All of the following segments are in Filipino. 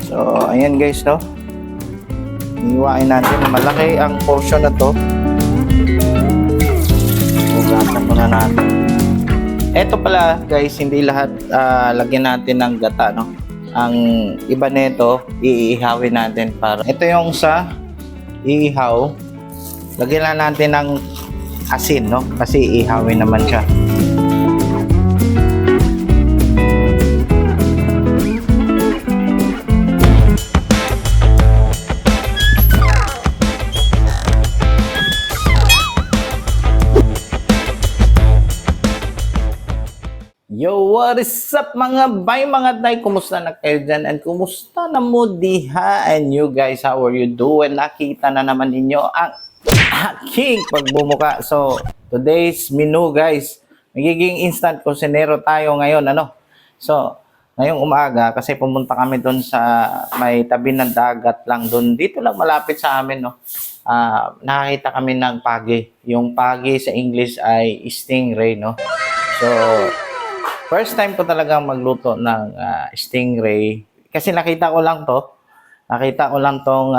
So, ayan guys, no? Iiwain natin. Malaki ang portion na to. Hugasan muna natin. Ito pala guys, hindi lahat lagyan natin ng gata, no? Ang iba nito, iihawin natin para. Ito yung sa iihaw. Lagyan lang natin ng asin, no? Kasi iihawin naman siya. Yo, what is up mga bay, mga day? Kumusta na kayo dyan? And kumusta na mo diha? And you guys, how are you doing? Nakita na naman ninyo ang aking pagbumuka. So, today's menu guys, magiging instant kusinero tayo ngayon. So, ngayong umaga, kasi pumunta kami doon sa may tabi ng dagat lang doon. Dito lang malapit sa amin, no? Nakakita kami ng pagi. Yung pagi sa English ay stingray, no? So, first time ko talaga magluto ng stingray. Kasi nakita ko lang to. Nakita ko lang tong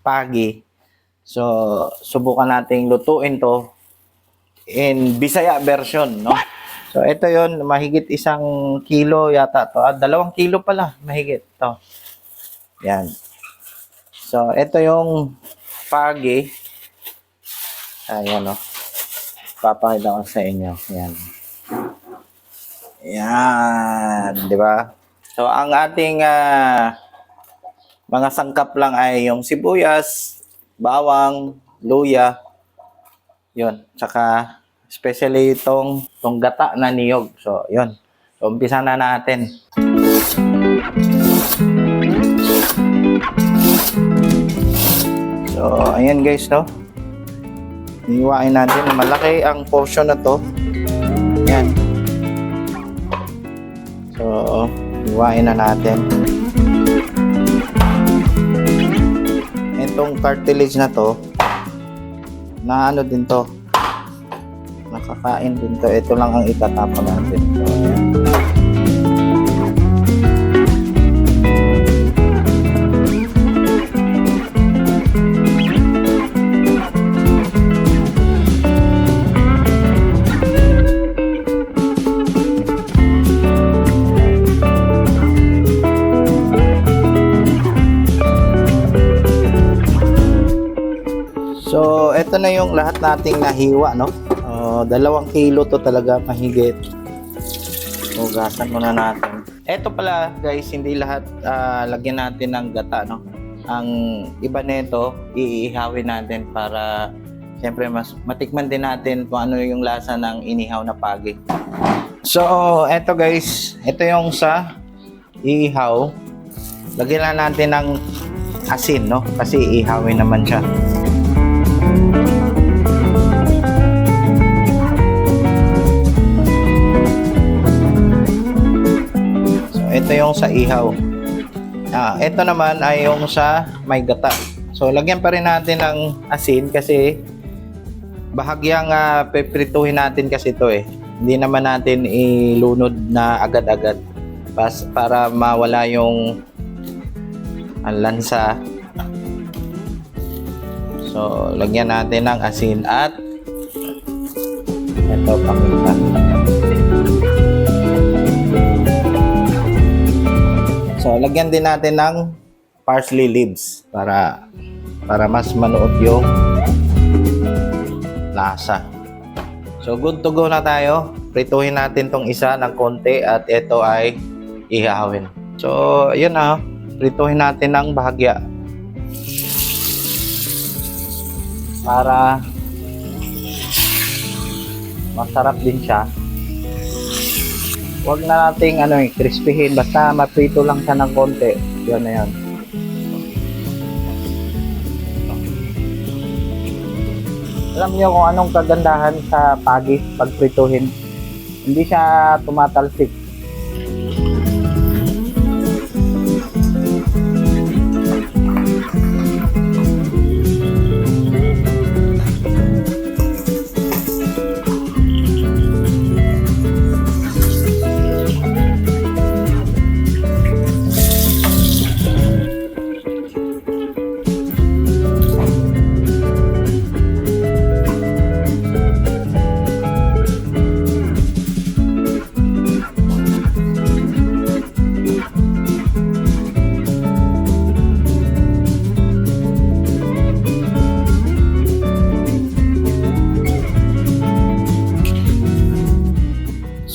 pagi. So, subukan nating lutuin to in Bisaya version, no? So, ito yon, mahigit 1 kilo yata to. 2 kilo pala, mahigit to. Yan. So, ito yung pagi. Ayan, no? Papakita ko sa inyo. Yan. Yan, di ba? So, ang ating mga sangkap lang ay yung sibuyas, bawang, luya, yun. Tsaka, especially itong gata na niyog. So, yun. So, umpisa na natin. So, ayan guys, no? Iiwain natin. Malaki ang portion na to. Yan. So, iwain na natin. Itong cartilage na to, na ano din to, nakakain din to. Ito lang ang itatapon natin. So, ayan. So, ito na yung lahat nating nahiwa, no? 2 kilo to talaga, mahigit. Hugasan muna natin. Ito pala, guys, hindi lahat lagyan natin ng gata, no? Ang iba nito, iihawin natin para siyempre mas matikman din natin kung ano yung lasa ng inihaw na pagi. So, ito guys, ito yung sa iihaw. Lagyan lang natin ng asin, no? Kasi iihawin naman siya. Ito yung sa ihaw. Ito naman ay yung sa may gata. So, lagyan pa rin natin ng asin kasi bahagyang peprituhin natin kasi ito eh. Hindi naman natin ilunod na agad-agad para mawala yung lansa. So, lagyan natin ng asin at ito paminta. So, lagyan din natin ng parsley leaves para mas manuot yung lasa. So, good to go na tayo. Prituhin natin tong isa ng konti at ito ay ihawin. So, yun na. Prituhin natin ng bahagya. Para masarap din siya. Huwag na nating crispyhin, basta maprito lang siya ng konti. Yan na yan. Alam niyo kung anong kagandahan sa pagi pag prituhin? Hindi siya tumatalsik.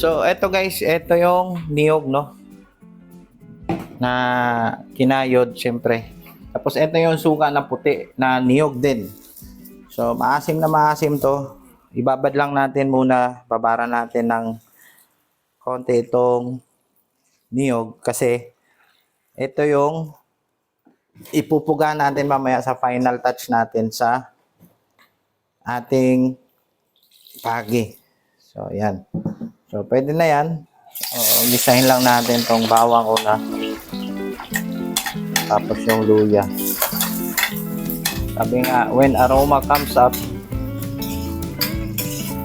So, eto guys, eto yung niyog, no? Na kinayod, syempre. Tapos, eto yung suka na puti na niyog din. So, maasim na maasim to. Ibabad lang natin muna, babara natin ng konti itong niyog kasi ito yung ipupuga natin mamaya sa final touch natin sa ating pagi. So, yan. So, pwede na yan. Gisahin lang natin tong bawang una. Tapos yung luya. Sabi nga, when aroma comes up,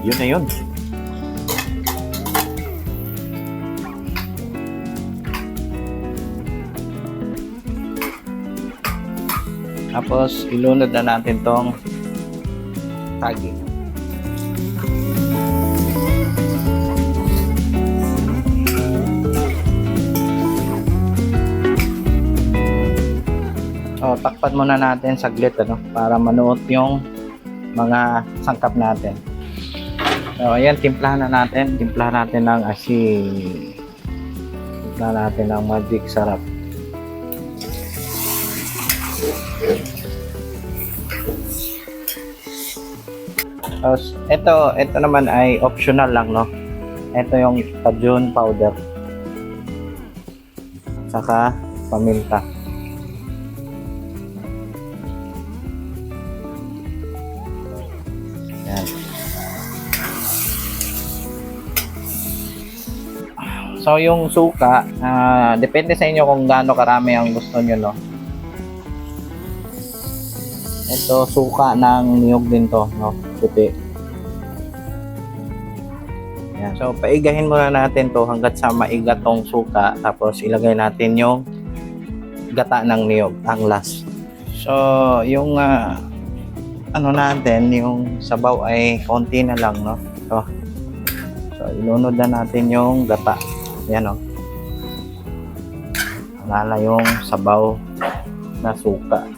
yun na yun. Tapos, ilunod na natin tong pagi. So, takpan muna natin saglit, ano, para manuot yung mga sangkap natin. So, ayan, timplahan na natin. Timplahan natin ng asin. Timplahan natin ng magic sarap. Tapos, ito naman ay optional lang, no? Ito yung cajun powder. Saka, paminta. Yan. So, yung suka, depende sa inyo kung gaano karami ang gusto nyo, no? Ito, suka ng niyog din to, no? Puti. Yan. So, paigahin muna natin to hanggat sa maiga tong suka. Tapos, ilagay natin yung gata ng niyog, ang last. So, yung ano natin, yung sabaw ay konti na lang, no? So, ilunod na natin yung gata. Yan, no? Wala yung sabaw na suka.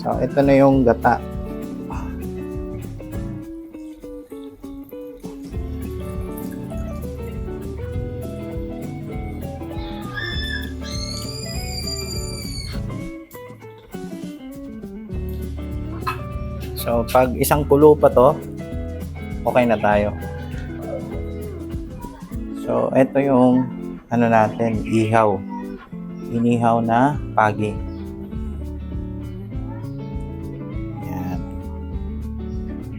So, ito na yung gata. So, pag isang kulo pa to, okay na tayo. So, ito yung ano natin, ihaw. Inihaw na pagi. Yan.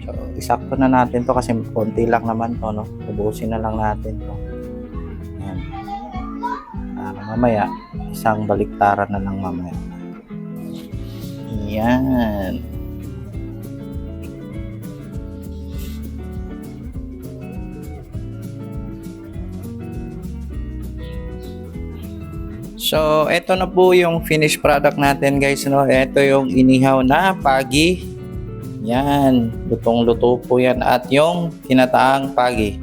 So, isakto na natin to kasi konti lang naman to, no? Ubusin na lang natin to. Yan. Mamaya, isang baliktaran na lang mamaya. Yan. So, ito na po yung finished product natin, guys, no? Ito yung inihaw na pagi. Yan, lutong-luto po yan. At yung kinataang pagi.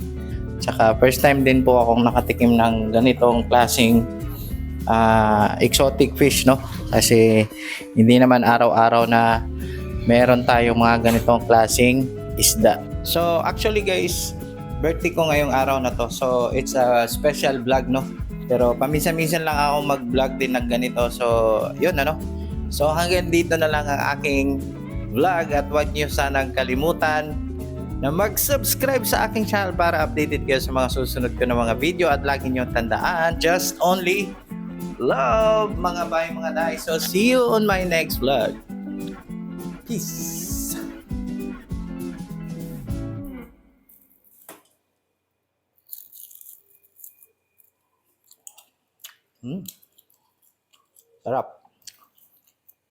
Tsaka first time din po akong nakatikim ng ganitong klaseng exotic fish, no? Kasi hindi naman araw-araw na meron tayong mga ganitong klaseng isda. So, actually, guys, birthday ko ngayong araw na to. So, it's a special vlog, no? Pero paminsan-minsan lang ako mag-vlog din ng ganito. So, yun, ano? So, hanggang dito na lang ang aking vlog at huwag niyo sanang kalimutan na mag-subscribe sa aking channel para updated kayo sa mga susunod ko na mga video at lagi niyo tandaan, just only love, mga bay, mga day. So, see you on my next vlog. Peace! Sarap.